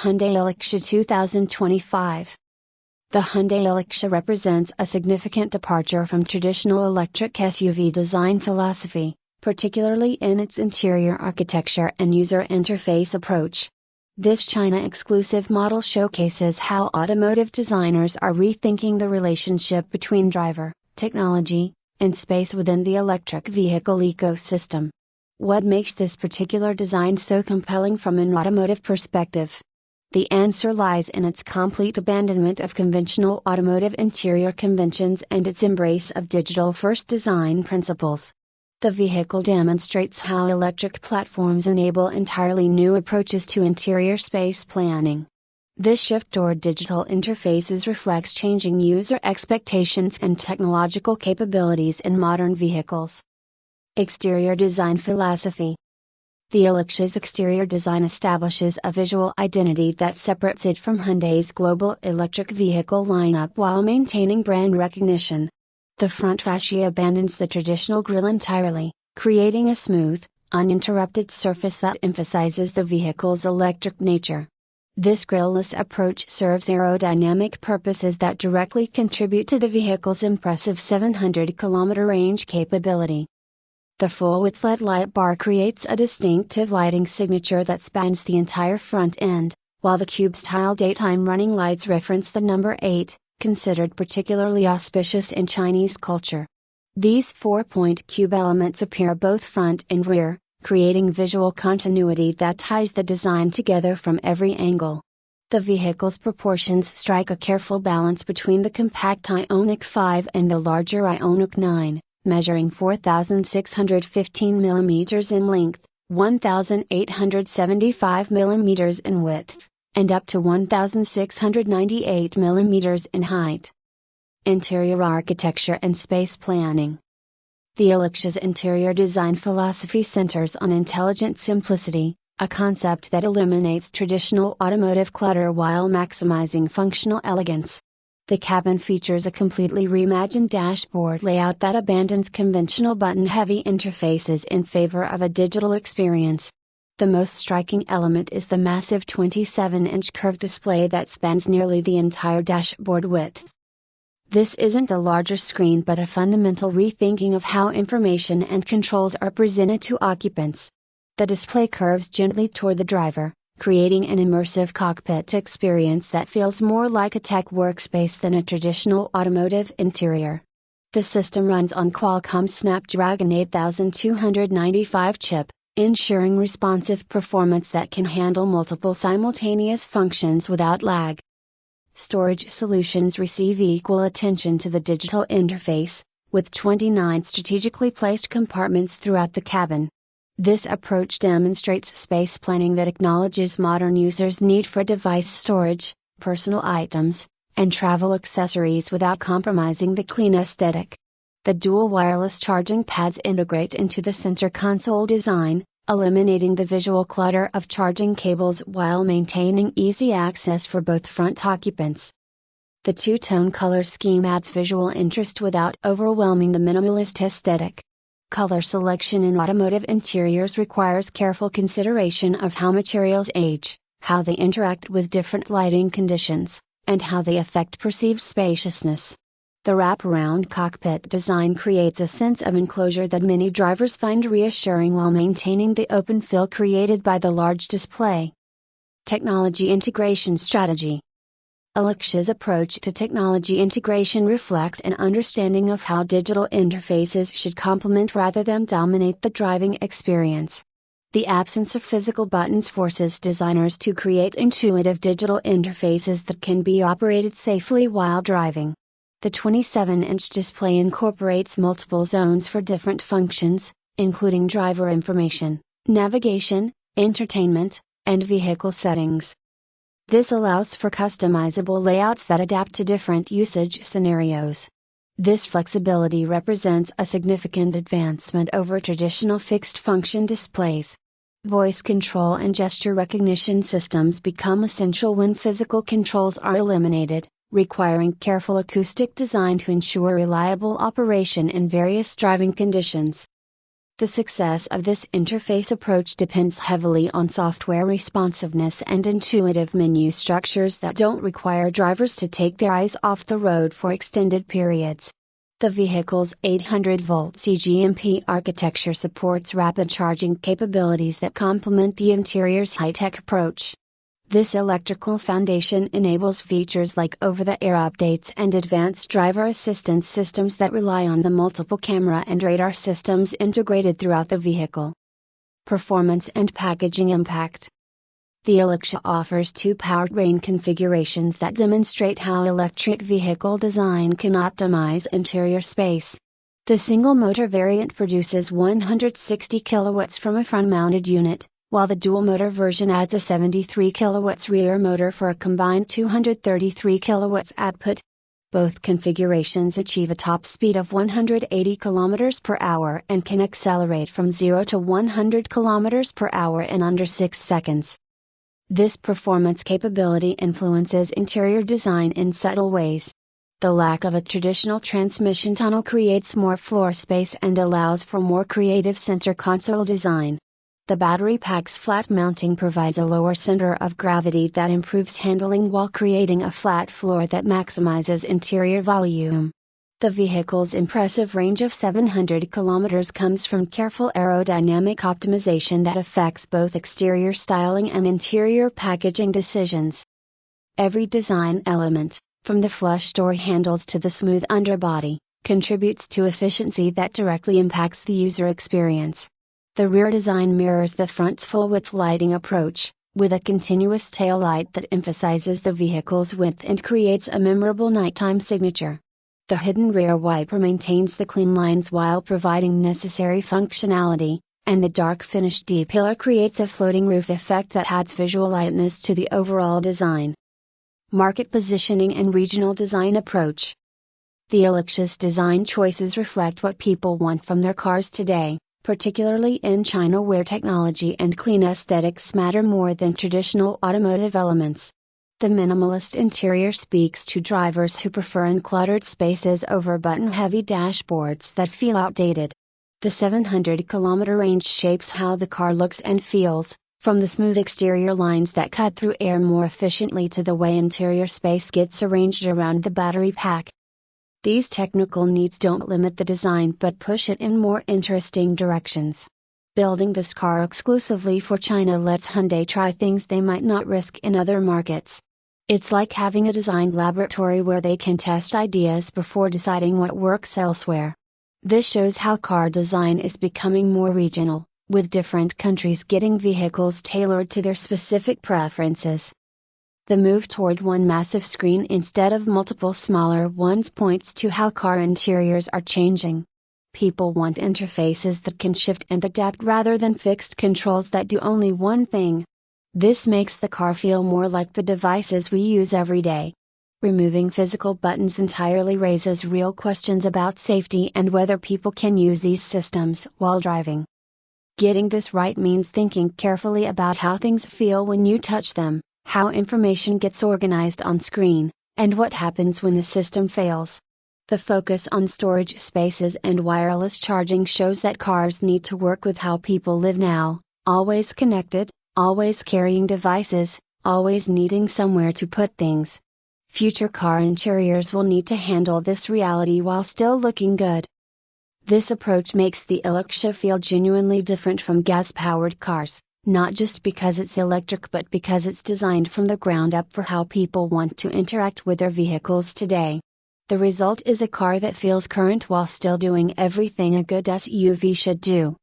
Hyundai Elexio 2025. The Hyundai Elexio represents a significant departure from traditional electric SUV design philosophy, particularly in its interior architecture and user interface approach. This China-exclusive model showcases how automotive designers are rethinking the relationship between driver, technology, and space within the electric vehicle ecosystem. What makes this particular design so compelling from an automotive perspective? The answer lies in its complete abandonment of conventional automotive interior conventions and its embrace of digital-first design principles. The vehicle demonstrates how electric platforms enable entirely new approaches to interior space planning. This shift toward digital interfaces reflects changing user expectations and technological capabilities in modern vehicles. Exterior design philosophy. The Elexio's exterior design establishes a visual identity that separates it from Hyundai's global electric vehicle lineup while maintaining brand recognition. The front fascia abandons the traditional grille entirely, creating a smooth, uninterrupted surface that emphasizes the vehicle's electric nature. This grille-less approach serves aerodynamic purposes that directly contribute to the vehicle's impressive 700-kilometer range capability. The full-width LED light bar creates a distinctive lighting signature that spans the entire front end, while the cube-style daytime running lights reference the number 8, considered particularly auspicious in Chinese culture. These 4-point cube elements appear both front and rear, creating visual continuity that ties the design together from every angle. The vehicle's proportions strike a careful balance between the compact Ioniq 5 and the larger Ioniq 9. Measuring 4,615 mm in length, 1,875 mm in width, and up to 1,698 mm in height. Interior architecture and space planning. The Elexio's interior design philosophy centers on intelligent simplicity, a concept that eliminates traditional automotive clutter while maximizing functional elegance. The cabin features a completely reimagined dashboard layout that abandons conventional button-heavy interfaces in favor of a digital experience. The most striking element is the massive 27-inch curved display that spans nearly the entire dashboard width. This isn't a larger screen but a fundamental rethinking of how information and controls are presented to occupants. The display curves gently toward the driver, creating an immersive cockpit experience that feels more like a tech workspace than a traditional automotive interior. The system runs on Qualcomm's Snapdragon 8295 chip, ensuring responsive performance that can handle multiple simultaneous functions without lag. Storage solutions receive equal attention to the digital interface, with 29 strategically placed compartments throughout the cabin. This approach demonstrates space planning that acknowledges modern users' need for device storage, personal items, and travel accessories without compromising the clean aesthetic. The dual wireless charging pads integrate into the center console design, eliminating the visual clutter of charging cables while maintaining easy access for both front occupants. The two-tone color scheme adds visual interest without overwhelming the minimalist aesthetic. Color selection in automotive interiors requires careful consideration of how materials age, how they interact with different lighting conditions, and how they affect perceived spaciousness. The wraparound cockpit design creates a sense of enclosure that many drivers find reassuring while maintaining the open feel created by the large display. Technology integration strategy. Elexio's approach to technology integration reflects an understanding of how digital interfaces should complement rather than dominate the driving experience. The absence of physical buttons forces designers to create intuitive digital interfaces that can be operated safely while driving. The 27-inch display incorporates multiple zones for different functions, including driver information, navigation, entertainment, and vehicle settings. This allows for customizable layouts that adapt to different usage scenarios. This flexibility represents a significant advancement over traditional fixed-function displays. Voice control and gesture recognition systems become essential when physical controls are eliminated, requiring careful acoustic design to ensure reliable operation in various driving conditions. The success of this interface approach depends heavily on software responsiveness and intuitive menu structures that don't require drivers to take their eyes off the road for extended periods. The vehicle's 800-volt cGMP architecture supports rapid charging capabilities that complement the interior's high-tech approach. This electrical foundation enables features like over-the-air updates and advanced driver assistance systems that rely on the multiple camera and radar systems integrated throughout the vehicle. Performance and packaging impact. The Elexio offers two powertrain configurations that demonstrate how electric vehicle design can optimize interior space. The single-motor variant produces 160 kilowatts from a front-mounted unit, while the dual-motor version adds a 73 kilowatts rear motor for a combined 233 kilowatts output. Both configurations achieve a top speed of 180 km per hour and can accelerate from 0 to 100 km per hour in under 6 seconds. This performance capability influences interior design in subtle ways. The lack of a traditional transmission tunnel creates more floor space and allows for more creative center console design. The battery pack's flat mounting provides a lower center of gravity that improves handling while creating a flat floor that maximizes interior volume. The vehicle's impressive range of 700 kilometers comes from careful aerodynamic optimization that affects both exterior styling and interior packaging decisions. Every design element, from the flush door handles to the smooth underbody, contributes to efficiency that directly impacts the user experience. The rear design mirrors the front's full-width lighting approach, with a continuous tail light that emphasizes the vehicle's width and creates a memorable nighttime signature. The hidden rear wiper maintains the clean lines while providing necessary functionality, and the dark finished D-pillar creates a floating roof effect that adds visual lightness to the overall design. Market positioning and regional design approach. The Elexio's design choices reflect what people want from their cars today, particularly in China where technology and clean aesthetics matter more than traditional automotive elements. The minimalist interior speaks to drivers who prefer uncluttered spaces over button-heavy dashboards that feel outdated. The 700-kilometer range shapes how the car looks and feels, from the smooth exterior lines that cut through air more efficiently to the way interior space gets arranged around the battery pack. These technical needs don't limit the design but push it in more interesting directions. Building this car exclusively for China lets Hyundai try things they might not risk in other markets. It's like having a design laboratory where they can test ideas before deciding what works elsewhere. This shows how car design is becoming more regional, with different countries getting vehicles tailored to their specific preferences. The move toward one massive screen instead of multiple smaller ones points to how car interiors are changing. People want interfaces that can shift and adapt rather than fixed controls that do only one thing. This makes the car feel more like the devices we use every day. Removing physical buttons entirely raises real questions about safety and whether people can use these systems while driving. Getting this right means thinking carefully about how things feel when you touch them, how information gets organized on screen, and what happens when the system fails. The focus on storage spaces and wireless charging shows that cars need to work with how people live now, always connected, always carrying devices, always needing somewhere to put things. Future car interiors will need to handle this reality while still looking good. This approach makes the Elexio feel genuinely different from gas-powered cars, not just because it's electric but because it's designed from the ground up for how people want to interact with their vehicles today. The result is a car that feels current while still doing everything a good SUV should do.